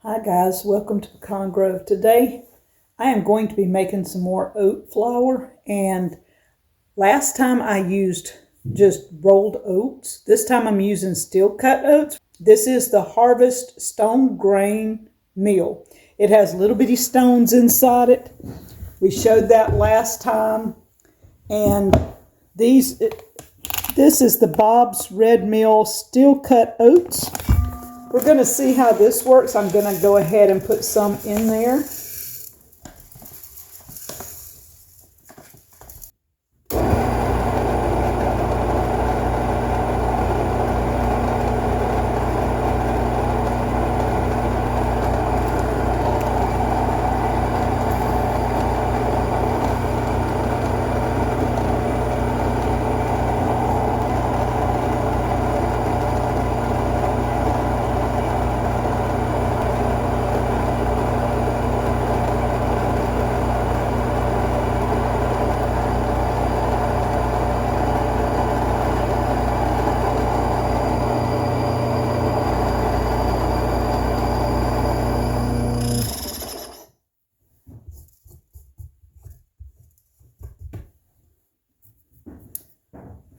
Hi guys, welcome to Pecan Grove. Today I am going to be making some more oat flour, and last time I used just rolled oats. This time I'm using steel cut oats. This is the Harvest Stone Grain Meal. It has little bitty stones inside it. We showed that last time. And this is the Bob's Red Mill steel cut oats. We're going to see how this works. I'm going to go ahead and put some in there.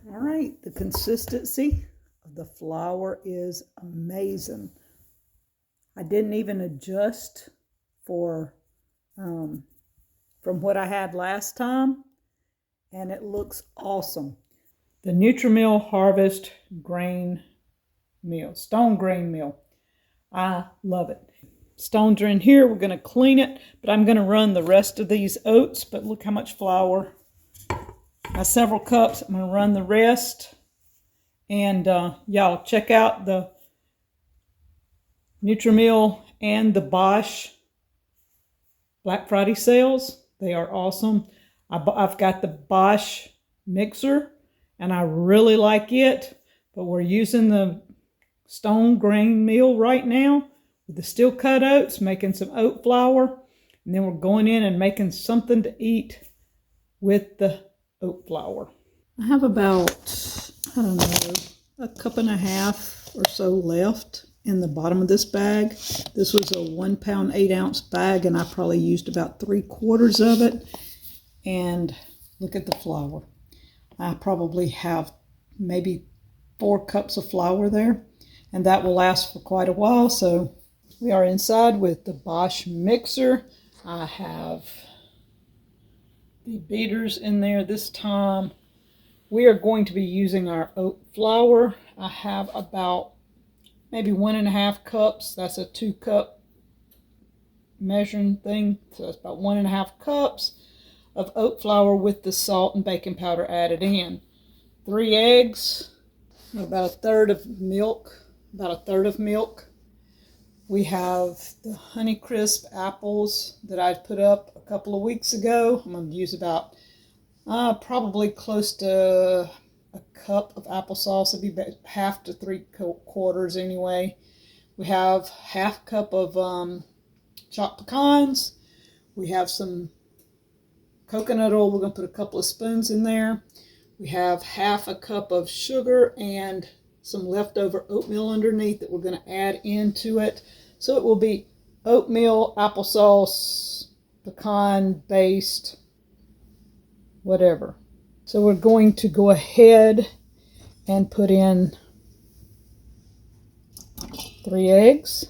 All right, the consistency of the flour is amazing. I didn't even adjust from what I had last time, and it looks awesome. The Nutrimill Harvest Grain Meal, Stone Grain Meal. I love it. Stones are in here. We're going to clean it, but I'm going to run the rest of these oats. But look how much flour. Several cups. I'm going to run the rest. And y'all check out the Nutrimill and the Bosch Black Friday sales. They are awesome. I've got the Bosch mixer and I really like it. But we're using the stone grain meal right now with the steel cut oats, making some oat flour. And then we're going in and making something to eat with the oat flour. I have about, I don't know, a cup and a half or so left in the bottom of this bag. This was a 1 pound 8 ounce bag, and I probably used about 3/4 of it. And look at the flour. I probably have maybe 4 cups of flour there, and that will last for quite a while. So we are inside with the Bosch mixer. I have the beaters in there this time. We are going to be using our oat flour. I have about maybe 1.5 cups. That's a 2-cup measuring thing. So that's about 1.5 cups of oat flour with the salt and baking powder added in. 3 eggs, about a third of milk, We have the Honeycrisp apples that I put up a couple of weeks ago. I'm going to use about probably close to a cup of applesauce. It'd be about 1/2 to 3/4 anyway. We have 1/2 cup of chopped pecans. We have some coconut oil. We're going to put a couple of spoons in there. We have 1/2 cup of sugar and some leftover oatmeal underneath that we're going to add into it. So it will be oatmeal, applesauce, pecan based, whatever. So we're going to go ahead and put in 3 eggs,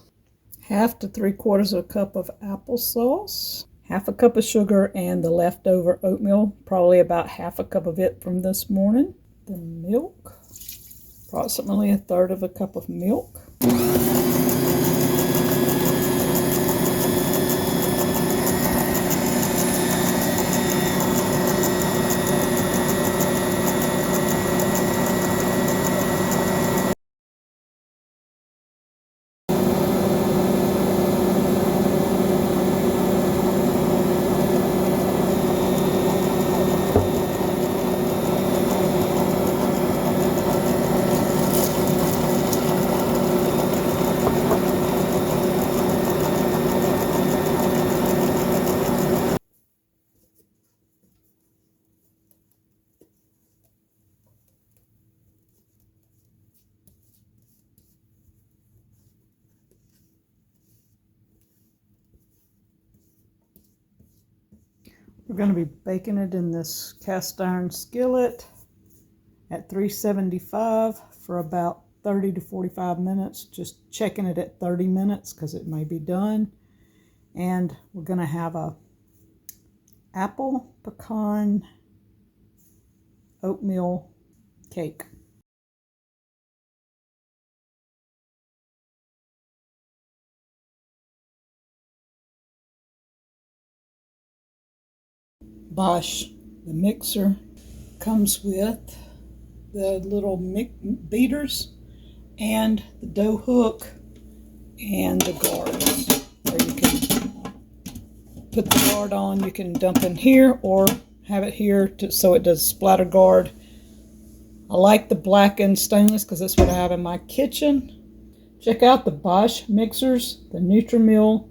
1/2 to 3/4 cup of applesauce, 1/2 cup of sugar, and the leftover oatmeal, probably about 1/2 cup of it from this morning. The milk, approximately 1/3 cup of milk. We're going to be baking it in this cast iron skillet at 375 for about 30 to 45 minutes. Just checking it at 30 minutes because it may be done. And we're going to have a apple pecan oatmeal cake. Bosch, the mixer, comes with the little beaters and the dough hook and the guards. Where you can put the guard on, you can dump in here or have it here so it does splatter guard. I like the blackened stainless because that's what I have in my kitchen. Check out the Bosch mixers, the Nutrimill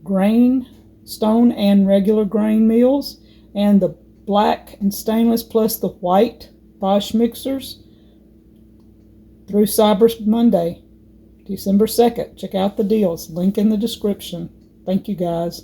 grain, stone and regular grain mills, and the black and stainless plus the white Bosch mixers through Cyber Monday, December 2nd. Check out the deals. Link in the description. Thank you guys.